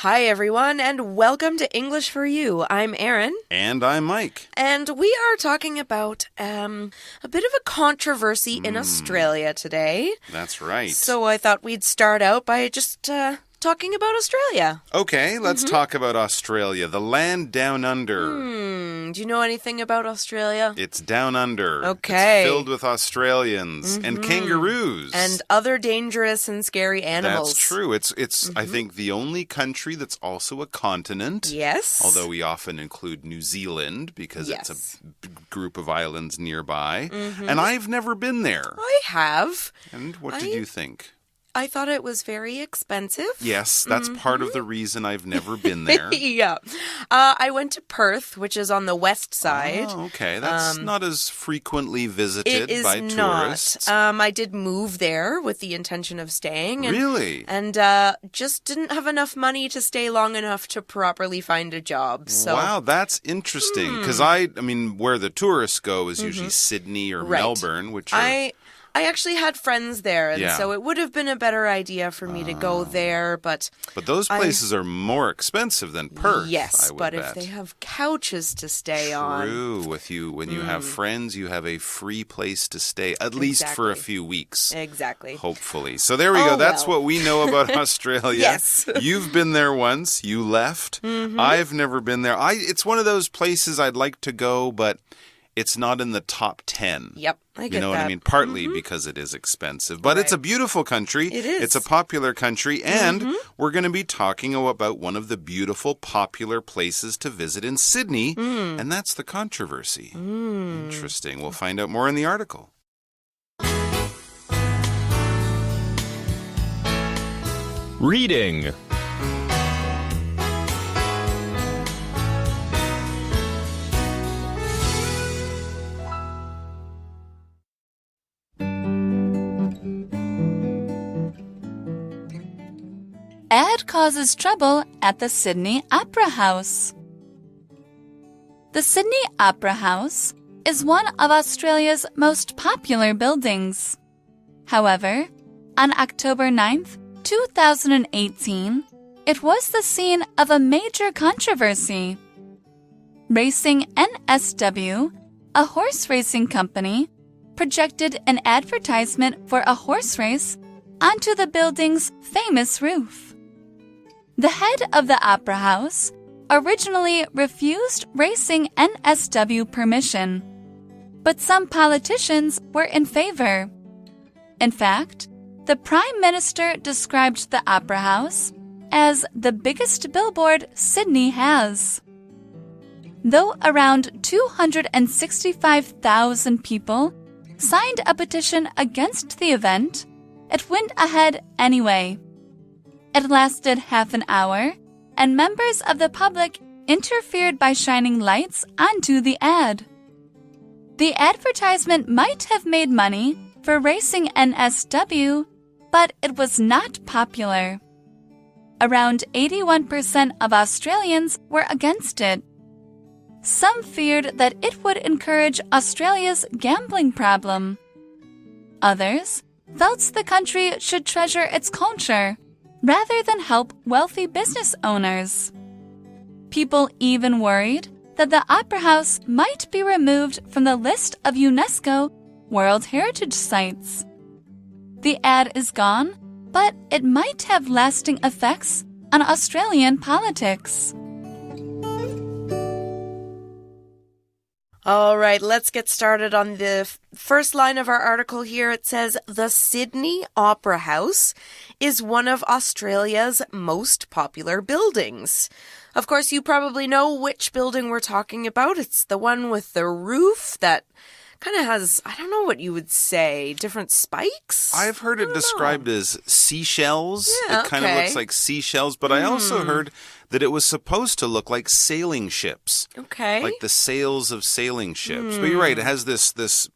Hi, everyone, and welcome to English for You. I'm Erin. And I'm Mike. And we are talking about a bit of a controversy in Australia today. That's right. So I thought we'd start out by just talking about Australia. Okay, let's talk about Australia, the land down under. Do you know anything about Australia? It's down under. Okay. It's filled with Australians and kangaroos. And other dangerous and scary animals. That's true. It's I think, the only country that's also a continent. Yes. Although we often include New Zealand because it's a group of islands nearby. And I've never been there. I have. And what did you think? I thought it was very expensive. Yes, that's part of the reason I've never been there. Yeah. I went to Perth, which is on the west side. Oh, okay. That's not as frequently visited by tourists. I did move there with the intention of staying. And, Really? And just didn't have enough money to stay long enough to properly find a job. So. Wow, that's interesting. Because I mean, where the tourists go is usually Sydney or Melbourne, which are... I actually had friends there, and so it would have been a better idea for me to go there, but... But those places are more expensive than Perth, Yes, I would but bet. if they have couches to stay on... True. When you have friends, you have a free place to stay, at least for a few weeks. Exactly. Hopefully. So there we go. That's what we know about Australia. Yes. You've been there once. You left. I've never been there. It's one of those places I'd like to go, but... It's not in the top 10. Yep, I get that. You know what I mean? Partly because it is expensive. But it's a beautiful country. It is. It's a popular country. And we're going to be talking about one of the beautiful, popular places to visit in Sydney. And that's the controversy. Interesting. We'll find out more in the article. Reading. Ad causes trouble at the Sydney Opera House. The Sydney Opera House is one of Australia's most popular buildings. However, on October 9th, 2018, it was the scene of a major controversy. Racing NSW, a horse racing company, projected an advertisement for a horse race onto the building's famous roof. The head of the Opera House originally refused Racing NSW permission, but some politicians were in favor. In fact, the Prime Minister described the Opera House as the biggest billboard Sydney has. Though around 265,000 people signed a petition against the event, it went ahead anyway. It lasted half an hour, and members of the public interfered by shining lights onto the ad. The advertisement might have made money for Racing NSW, but it was not popular. Around 81% of Australians were against it. Some feared that it would encourage Australia's gambling problem. Others felt the country should treasure its culture rather than help wealthy business owners. People even worried that the Opera House might be removed from the list of UNESCO World Heritage Sites. The ad is gone, but it might have lasting effects on Australian politics. All right, let's get started on the first line of our article here. It says, the Sydney Opera House is one of Australia's most popular buildings. Of course, you probably know which building we're talking about. It's the one with the roof that kind of has, I don't know what you would say, different spikes? I've heard it described as seashells. Yeah, it kind of looks like seashells, but I also heard that it was supposed to look like sailing ships. Okay. Like the sails of sailing ships. But you're right, it has these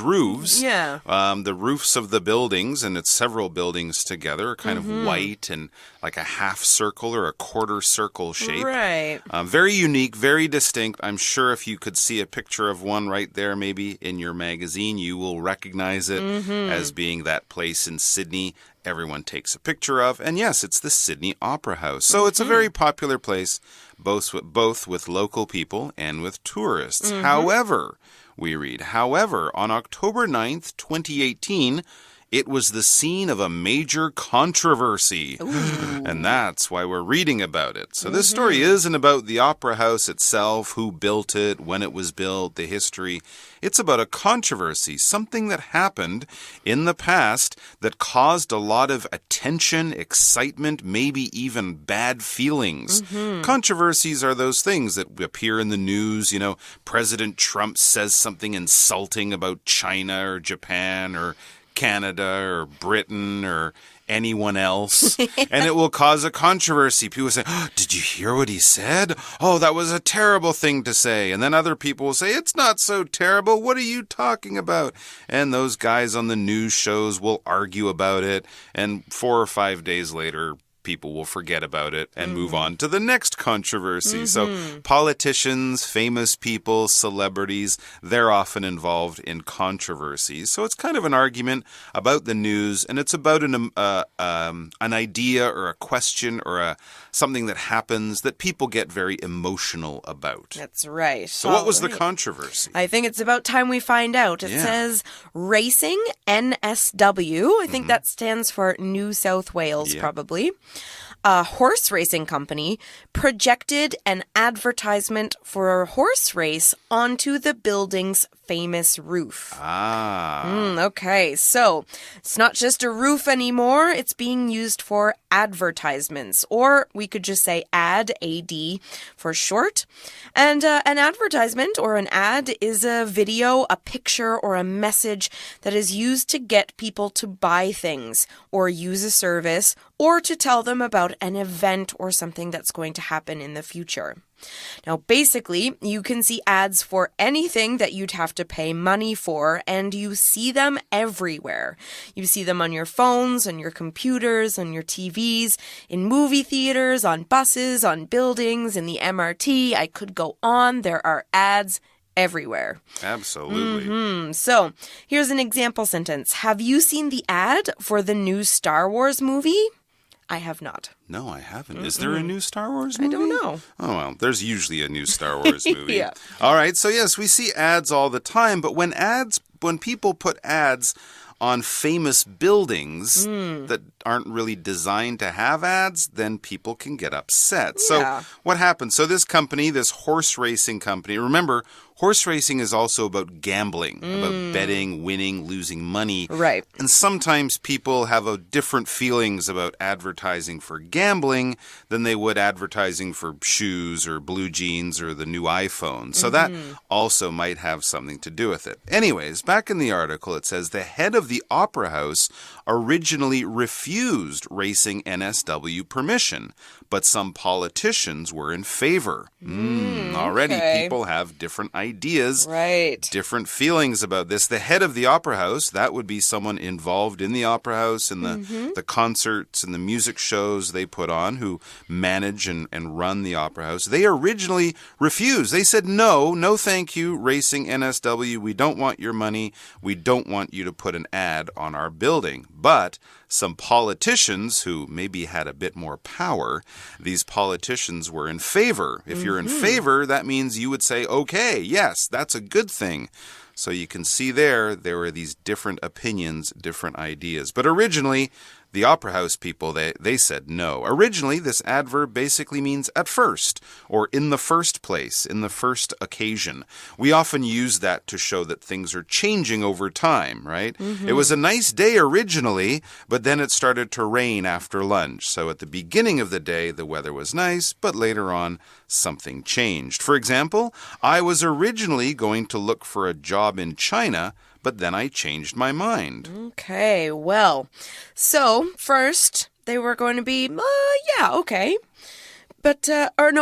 roofs. Yeah. The roofs of the buildings, and it's several buildings together, are kind of white and like a half circle or a quarter circle shape. Right. Very unique, very distinct. I'm sure if you could see a picture of one right there, maybe in your magazine, you will recognize it as being that place in Sydney. everyone takes a picture of. And yes, it's the Sydney Opera House. So it's a very popular place, both with local people and with tourists. However, we read, however, on October 9th, 2018, it was the scene of a major controversy. And that's why we're reading about it. So this story isn't about the opera house itself, who built it, when it was built, the history. It's about a controversy, something that happened in the past that caused a lot of attention, excitement, maybe even bad feelings. Controversies are those things that appear in the news. You know, President Trump says something insulting about China or Japan or Canada or Britain or anyone else, and it will cause a controversy. People say, oh, did you hear what he said? Oh, that was a terrible thing to say. And then other people will say, it's not so terrible. What are you talking about? And those guys on the news shows will argue about it, and 4 or 5 days later, people will forget about it and move on to the next controversy. So politicians, famous people, celebrities, they're often involved in controversies. So it's kind of an argument about the news, and it's about an idea or a question or something that happens that people get very emotional about. That's right. So what was the controversy? I think it's about time we find out. It says Racing NSW. I think that stands for New South Wales, probably. A horse racing company projected an advertisement for a horse race onto the building's famous roof. Okay, so it's not just a roof anymore. It's being used for advertisements, or we could just say ad, A-D for short. And an advertisement or an ad is a video, a picture, or a message that is used to get people to buy things or use a service or to tell them about an event or something that's going to happen in the future. Now, basically, you can see ads for anything that you'd have to pay money for, and you see them everywhere. You see them on your phones, on your computers, on your TVs, in movie theaters, on buses, on buildings, in the MRT. I could go on. There are ads everywhere. Absolutely. So, here's an example sentence. Have you seen the ad for the new Star Wars movie? I have not. No, I haven't. Is there a new Star Wars movie? I don't know. Oh, well, there's usually a new Star Wars movie. All right, so yes, we see ads all the time, but when people put ads on famous buildings that aren't really designed to have ads, then people can get upset. So what happens? So this company, this horse racing company, remember, horse racing is also about gambling, about betting, winning, losing money. Right. And sometimes people have different feelings about advertising for gambling than they would advertising for shoes or blue jeans or the new iPhone. So that also might have something to do with it. Anyways, back in the article, it says the head of the opera house originally refused Racing NSW permission, but some politicians were in favor. Already people have different ideas, different feelings about this. The head of the opera house, that would be someone involved in the opera house and the concerts and the music shows they put on, who manage and run the opera house. They originally refused. They said, no thank you, Racing NSW. We don't want your money. We don't want you to put an ad on our building. But some politicians who maybe had a bit more power, these politicians were in favor. If you're in favor, that means you would say, okay, yes, that's a good thing. So you can see there were these different opinions, different ideas. But originally, the opera house people, they said no. Originally, this adverb basically means at first, or in the first place, in the first occasion. We often use that to show that things are changing over time, right? It was a nice day originally, but then it started to rain after lunch. So at the beginning of the day, the weather was nice, but later on, something changed. For example, I was originally going to look for a job in China, but then I changed my mind. Okay, well, so first they were going to be, okay. But,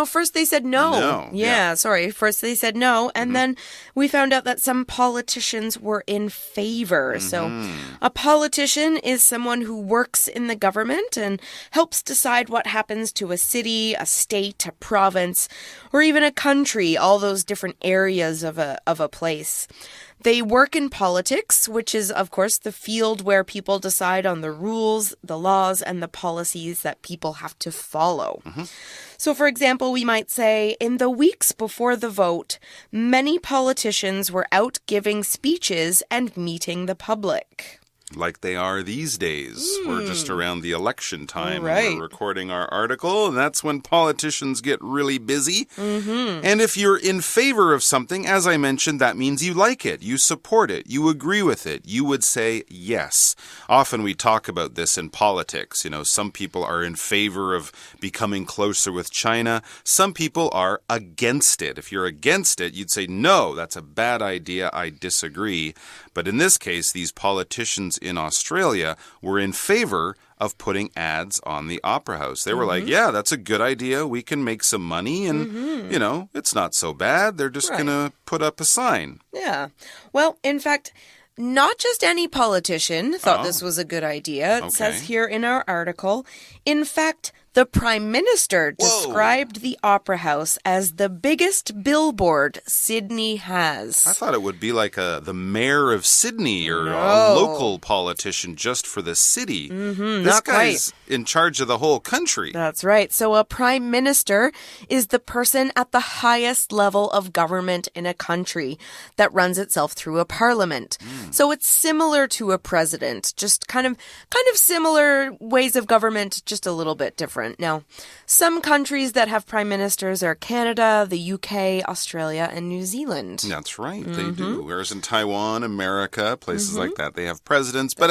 first they said no. Sorry. First they said no, and then we found out that some politicians were in favor. So a politician is someone who works in the government and helps decide what happens to a city, a state, a province, or even a country, all those different areas of a place. They work in politics, which is, of course, the field where people decide on the rules, the laws, and the policies that people have to follow. So, for example, we might say, in the weeks before the vote, many politicians were out giving speeches and meeting the public. Like they are these days. We're just around the election time. Right. And we're recording our article, and that's when politicians get really busy. And if you're in favor of something, as I mentioned, that means you like it, you support it, you agree with it. You would say yes. Often we talk about this in politics. You know, some people are in favor of becoming closer with China. Some people are against it. If you're against it, you'd say, no, that's a bad idea. I disagree. But in this case, these politicians in Australia were in favor of putting ads on the Opera House. They were like, yeah, that's a good idea. We can make some money and, you know, it's not so bad. They're just going to put up a sign. Yeah. Well, in fact, not just any politician thought this was a good idea. It says here in our article, in fact, the Prime Minister described the Opera House as the biggest billboard Sydney has. I thought it would be like the mayor of Sydney or a local politician just for the city. This guy's in charge of the whole country. That's right. So a Prime Minister is the person at the highest level of government in a country that runs itself through a parliament. So it's similar to a president, just kind of similar ways of government, just a little bit different. Now, some countries that have prime ministers are Canada, the UK, Australia, and New Zealand. That's right, they do. Whereas in Taiwan, America, places like that, they have presidents. But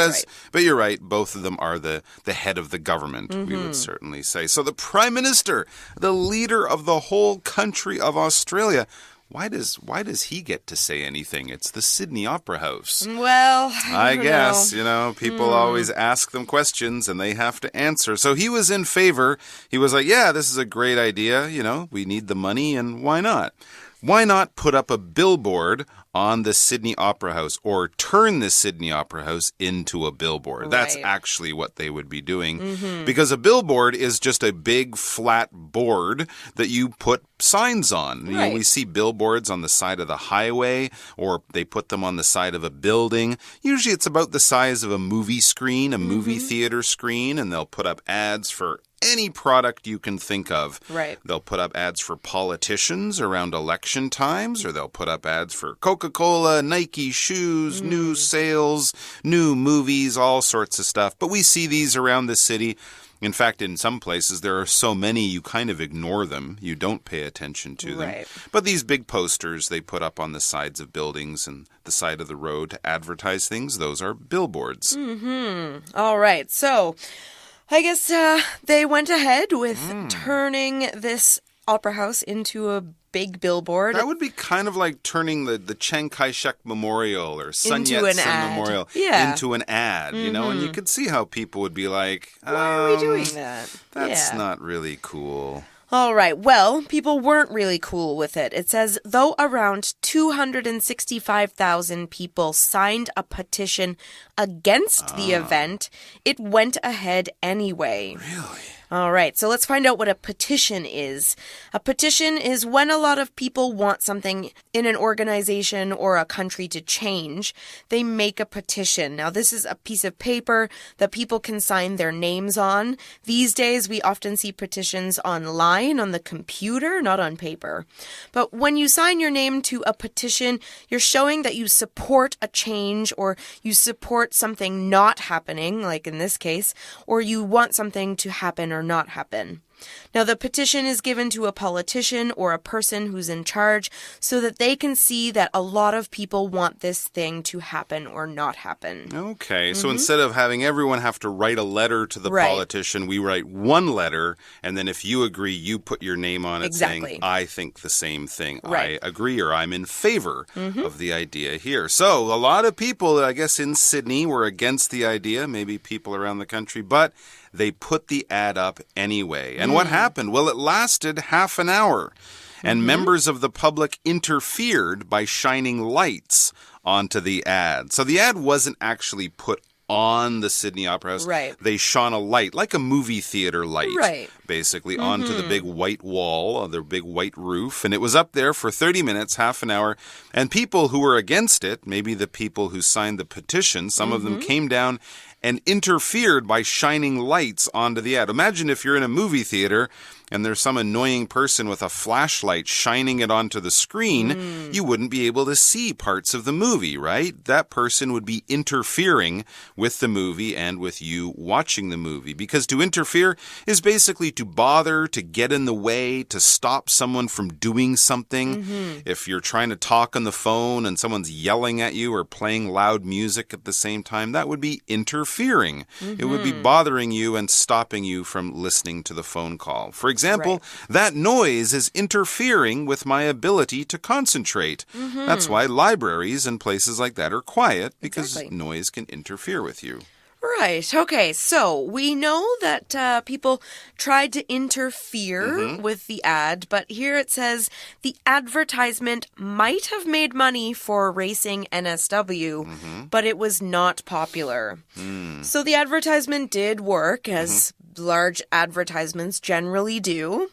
you're right, both of them are the head of the government, we would certainly say. So the Prime Minister, the leader of the whole country of Australia, why does he get to say anything? It's the Sydney Opera House. Well, I guess, you know, people always ask them questions and they have to answer. So he was in favor. He was like, yeah, this is a great idea. You know, we need the money and why not? Why not put up a billboard on the Sydney Opera House or turn the Sydney Opera House into a billboard? Right. That's actually what they would be doing. Because a billboard is just a big flat board that you put signs on. Right. You know, we see billboards on the side of the highway or they put them on the side of a building. Usually it's about the size of a movie screen, a movie theater screen, and they'll put up ads for any product you can think of. Right. They'll put up ads for politicians around election times, or they'll put up ads for Coca-Cola, Nike shoes, new sales, new movies, all sorts of stuff. But we see these around the city. In fact, in some places, there are so many you kind of ignore them. You don't pay attention to them. Right. But these big posters they put up on the sides of buildings and the side of the road to advertise things, those are billboards. All right. So I guess they went ahead with turning this opera house into a big billboard. That would be kind of like turning the Chiang Kai-shek Memorial or Sun Yat-sen Memorial into an ad, you know? And you could see how people would be like, why are we doing that? That's not really cool. All right. Well, people weren't really cool with it. It says, though around 265,000 people signed a petition against the event, it went ahead anyway. Really? All right, so let's find out what a petition is. A petition is when a lot of people want something in an organization or a country to change. They make a petition. Now, this is a piece of paper that people can sign their names on. These days, we often see petitions online on the computer, not on paper. But when you sign your name to a petition, you're showing that you support a change or you support something not happening, like in this case, or you want something to happen or not happen. Now, the petition is given to a politician or a person who's in charge so that they can see that a lot of people want this thing to happen or not happen. Okay, so instead of having everyone have to write a letter to the politician, we write one letter, and then if you agree, you put your name on it saying, I think the same thing. I agree, or I'm in favor of the idea here. So a lot of people, I guess, in Sydney were against the idea, maybe people around the country, but they put the ad up anyway. And what happened? Well, it lasted half an hour. And members of the public interfered by shining lights onto the ad. So the ad wasn't actually put on the Sydney Opera House. Right. They shone a light, like a movie theater light, right. basically, onto the big white wall, the big white roof. And it was up there for 30 minutes, half an hour. And people who were against it, maybe the people who signed the petition, some of them came down and interfered by shining lights onto the ad. Imagine if you're in a movie theater and there's some annoying person with a flashlight shining it onto the screen, you wouldn't be able to see parts of the movie, right? That person would be interfering with the movie and with you watching the movie. Because to interfere is basically to bother, to get in the way, to stop someone from doing something. If you're trying to talk on the phone and someone's yelling at you or playing loud music at the same time, that would be interfering. It would be bothering you and stopping you from listening to the phone call. For example, that noise is interfering with my ability to concentrate. That's why libraries and places like that are quiet, because noise can interfere with you. Right. Okay. So we know that people tried to interfere with the ad, but here it says the advertisement might have made money for racing NSW, but it was not popular. So the advertisement did work, as large advertisements generally do,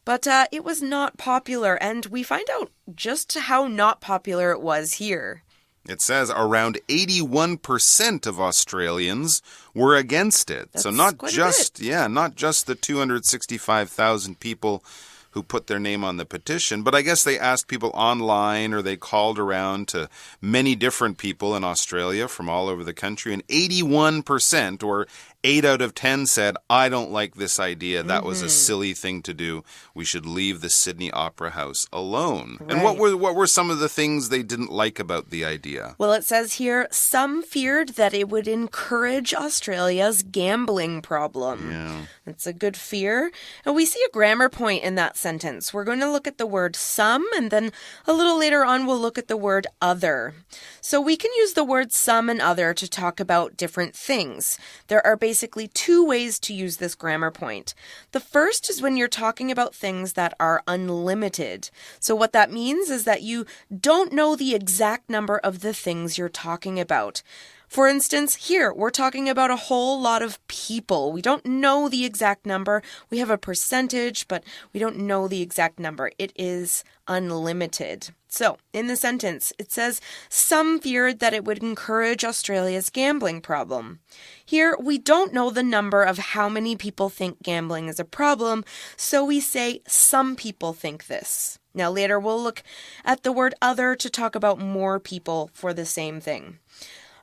but it was not popular, and we find out just how not popular it was here. It says around 81% of Australians were against it. That's so not quite just the 265,000 people who put their name on the petition, but I guess they asked people online, or they called around to many different people in Australia from all over the country, and 81%, or 8 out of 10, said, I don't like this idea. That was a silly thing to do. We should leave the Sydney Opera House alone. Right. And what were some of the things they didn't like about the idea? Well, it says here, some feared that it would encourage Australia's gambling problem. Yeah. That's a good fear. And we see a grammar point in that sentence. We're going to look at the word some, and then a little later on we'll look at the word other. So we can use the word some and other to talk about different things. There are basically two ways to use this grammar point. The first is when you're talking about things that are unlimited. So what that means is that you don't know the exact number of the things you're talking about. For instance, here, we're talking about a whole lot of people. We don't know the exact number. We have a percentage, but we don't know the exact number. It is unlimited. So, in the sentence, it says, some feared that it would encourage Australia's gambling problem. Here, we don't know the number of how many people think gambling is a problem, so we say some people think this. Now, later, we'll look at the word other to talk about more people for the same thing.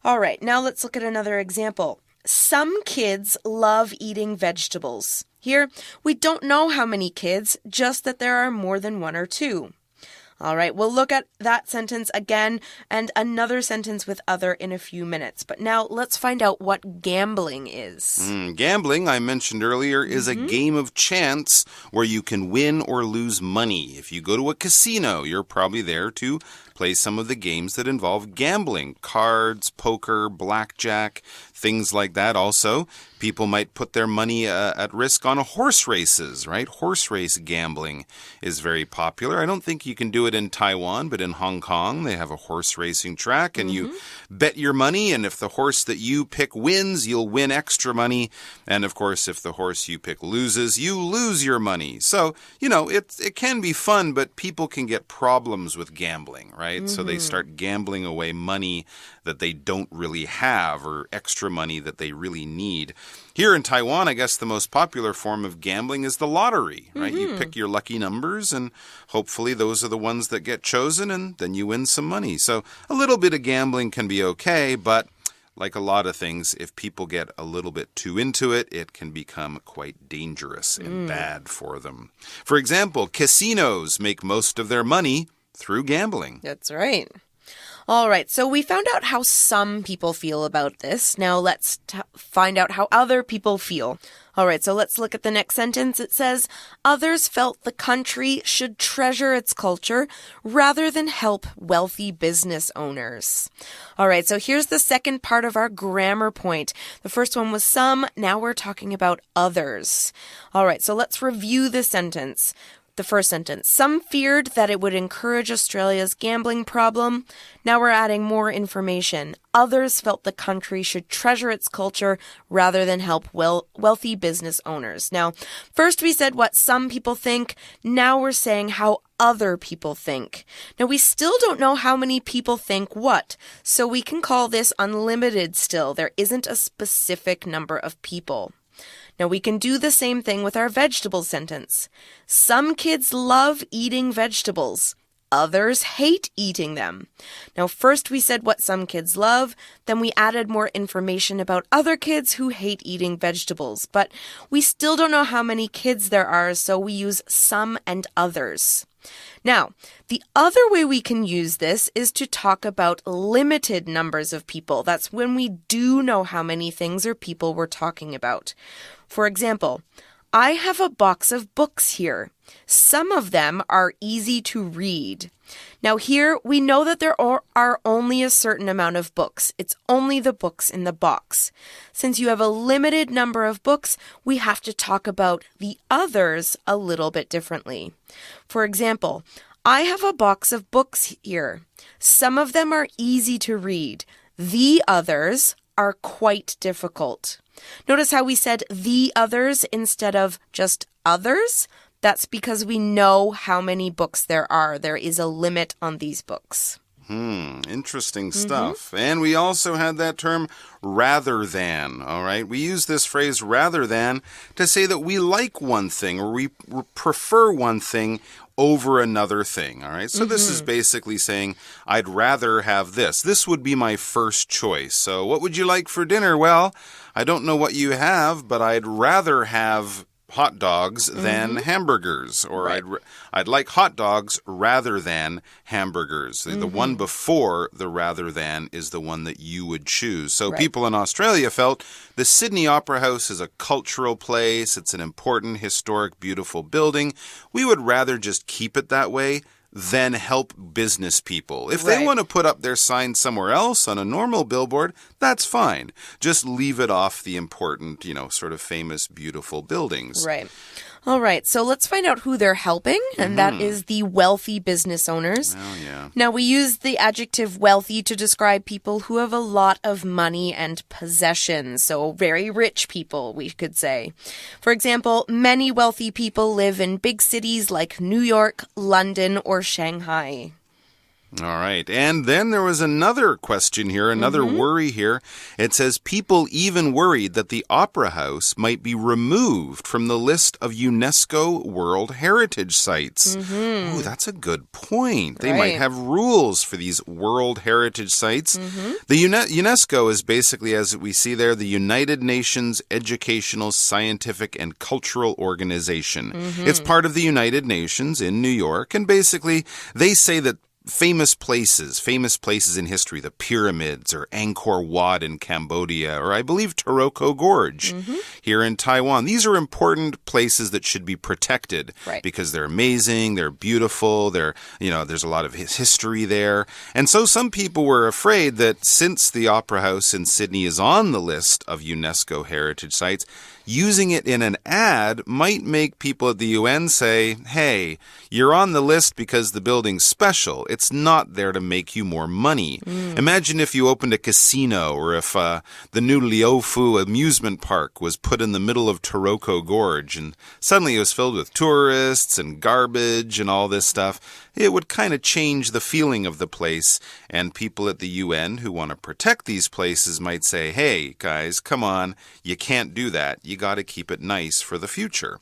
All right, now let's look at another example. Some kids love eating vegetables. Here, we don't know how many kids, just that there are more than one or two. All right, we'll look at that sentence again and another sentence with other in a few minutes. But now let's find out what gambling is. Gambling, I mentioned earlier, is a game of chance where you can win or lose money. If you go to a casino, you're probably there to play some of the games that involve gambling. Cards, poker, blackjack, things like that. Also, people might put their money at risk on horse races, right? Horse race gambling is very popular. I don't think you can do it in Taiwan, but in Hong Kong, they have a horse racing track, and you bet your money, and if the horse that you pick wins, you'll win extra money. And of course, if the horse you pick loses, you lose your money. So, you know, it can be fun, but people can get problems with gambling, right? So they start gambling away money that they don't really have, or extra money that they really need. Here in Taiwan, I guess the most popular form of gambling is the lottery, right? You pick your lucky numbers, and hopefully those are the ones that get chosen, and then you win some money. So a little bit of gambling can be okay, but like a lot of things, if people get a little bit too into it, it can become quite dangerous and bad for them. For example, casinos make most of their money through gambling. That's right. All right, so we found out how some people feel about this. Now let's find out how other people feel. All right, so let's look at the next sentence. It says, others felt the country should treasure its culture rather than help wealthy business owners. All right, so here's the second part of our grammar point. The first one was some. Now we're talking about others. All right, so let's review the sentence. the first sentence. Some feared that it would encourage Australia's gambling problem. Now we're adding more information. Others felt the country should treasure its culture rather than help wealthy business owners. Now, first we said what some people think. Now we're saying how other people think. Now, we still don't know how many people think what, so we can call this unlimited still. There isn't a specific number of people. Now, we can do the same thing with our vegetable sentence. Some kids love eating vegetables. Others hate eating them. Now, first we said what some kids love, then we added more information about other kids who hate eating vegetables. But we still don't know how many kids there are, so we use some and others. Now, the other way we can use this is to talk about limited numbers of people. That's when we do know how many things or people we're talking about. For example, I have a box of books here. Some of them are easy to read. Now here, we know that there are only a certain amount of books. It's only the books in the box. Since you have a limited number of books, we have to talk about the others a little bit differently. For example, I have a box of books here. Some of them are easy to read. The others are quite difficult. Notice how we said the others instead of just others? That's because we know how many books there are. There is a limit on these books. Interesting stuff. And we also had that term rather than, all right? We use this phrase rather than to say that we like one thing or we prefer one thing over another thing, all right? So this is basically saying, I'd rather have this. This would be my first choice. So what would you like for dinner? Well, I don't know what you have, but I'd rather have hot dogs than hamburgers, or right. I'd like hot dogs rather than hamburgers. The one before the rather than is the one that you would choose. So people in Australia felt the Sydney Opera House is a cultural place. It's an important, historic, beautiful building. We would rather just keep it that way than help business people. If they want to put up their sign somewhere else on a normal billboard, that's fine. Just leave it off the important, sort of famous, beautiful buildings. Right. All right, so let's find out who they're helping, and that is the wealthy business owners. Oh, yeah. Now, we use the adjective wealthy to describe people who have a lot of money and possessions, so very rich people, we could say. For example, many wealthy people live in big cities like New York, London, or Shanghai. All right. And then there was another question here, another worry here. It says people even worried that the Opera House might be removed from the list of UNESCO World Heritage Sites. Ooh, that's a good point. They might have rules for these World Heritage Sites. The UNESCO is basically, as we see there, the United Nations Educational, Scientific, and Cultural Organization. It's part of the United Nations in New York, and basically they say that famous places in history, the pyramids or Angkor Wat in Cambodia, or I believe Taroko Gorge here in Taiwan. These are important places that should be protected because they're amazing, they're beautiful, there's a lot of history there. And so some people were afraid that since the Opera House in Sydney is on the list of UNESCO heritage sites, using it in an ad might make people at the UN say, hey, you're on the list because the building's special. It's not there to make you more money. Imagine if you opened a casino or if the new Liufu amusement park was put in the middle of Taroko Gorge and suddenly it was filled with tourists and garbage and all this stuff. It would kind of change the feeling of the place, and people at the UN who want to protect these places might say, hey, guys, come on, you can't do that. You got to keep it nice for the future.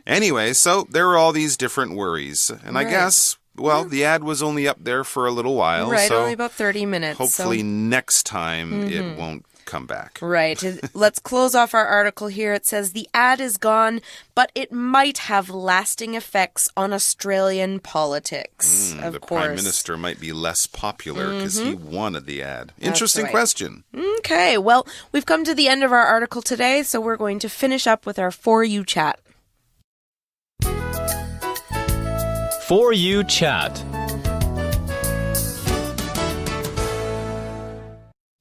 Anyway, so there are all these different worries, and I guess, well, the ad was only up there for a little while. Right, so only about 30 minutes. Hopefully next time it won't come back. Right. Let's close off our article here. It says the ad is gone, but it might have lasting effects on Australian politics. The Prime Minister might be less popular because he wanted the ad. Interesting question. Okay, well, we've come to the end of our article today, so we're going to finish up with our For You chat. For You chat.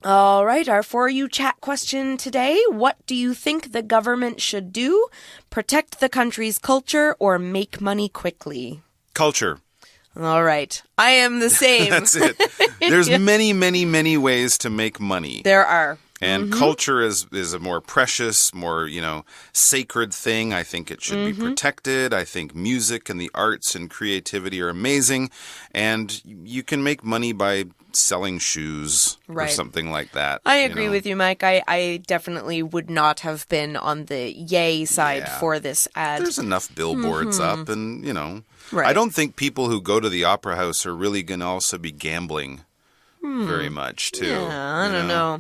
All right, our For You chat question today. What do you think the government should do? Protect the country's culture or make money quickly? Culture. All right. I am the same. That's it. There's many, many, many ways to make money. There are. And culture is a more precious, more, sacred thing. I think it should be protected. I think music and the arts and creativity are amazing. And you can make money by selling shoes or something like that. I agree with you, Mike. I definitely would not have been on the yay side for this ad. There's enough billboards up and, Right. I don't think people who go to the opera house are really going to also be gambling very much, too. Yeah, I don't know.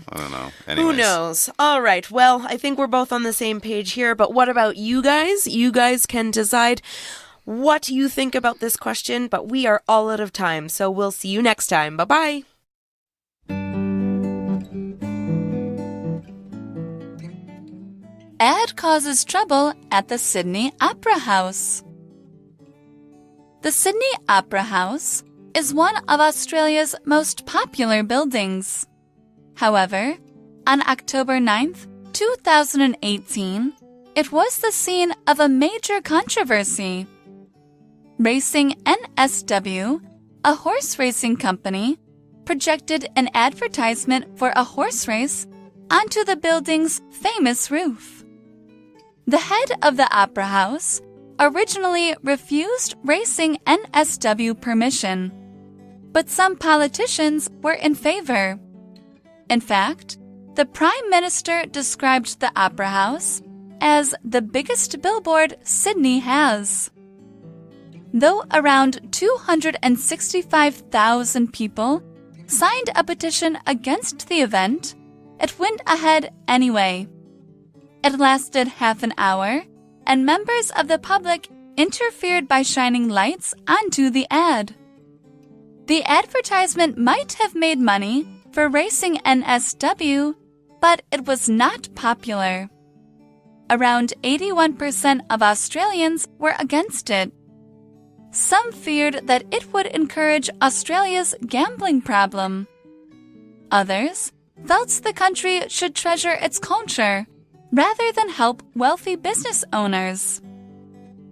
Anyways. Who knows? All right. Well, I think we're both on the same page here. But what about you guys? You guys can decide what you think about this question. But we are all out of time. So we'll see you next time. Bye-bye. Ad causes trouble at the Sydney Opera House. The Sydney Opera House is one of Australia's most popular buildings. However, on October 9th, 2018, it was the scene of a major controversy. Racing NSW, a horse racing company, projected an advertisement for a horse race onto the building's famous roof. The head of the Opera House originally refused Racing NSW permission, but some politicians were in favor. In fact, the Prime Minister described the Opera House as the biggest billboard Sydney has. Though around 265,000 people signed a petition against the event, it went ahead anyway. It lasted half an hour, and members of the public interfered by shining lights onto the ad. The advertisement might have made money for Racing NSW, but it was not popular. Around 81% of Australians were against it. Some feared that it would encourage Australia's gambling problem. Others felt the country should treasure its culture rather than help wealthy business owners.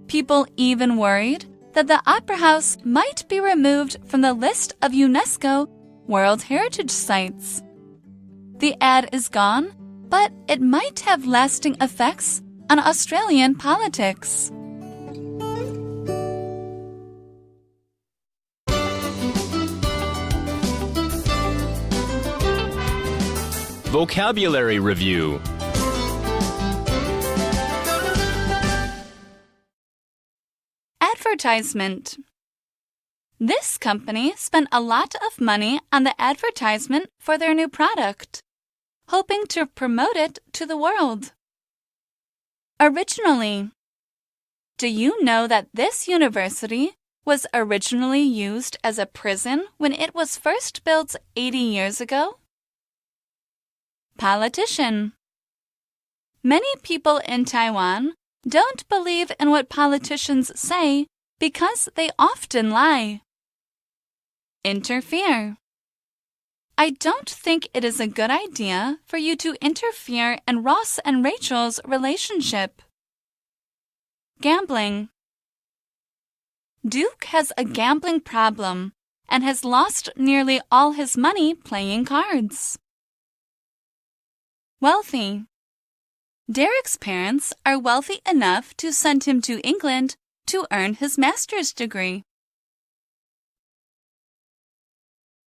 People even worried that the Opera House might be removed from the list of UNESCO World Heritage Sites. The ad is gone, but it might have lasting effects on Australian politics. Vocabulary Review. Advertisement. This company spent a lot of money on the advertisement for their new product, hoping to promote it to the world. Originally. Do you know that this university was originally used as a prison when it was first built 80 years ago? Politician. Many people in Taiwan don't believe in what politicians say because they often lie. Interfere. I don't think it is a good idea for you to interfere in Ross and Rachel's relationship. Gambling. Duke has a gambling problem and has lost nearly all his money playing cards. Wealthy. Derek's parents are wealthy enough to send him to England to earn his master's degree.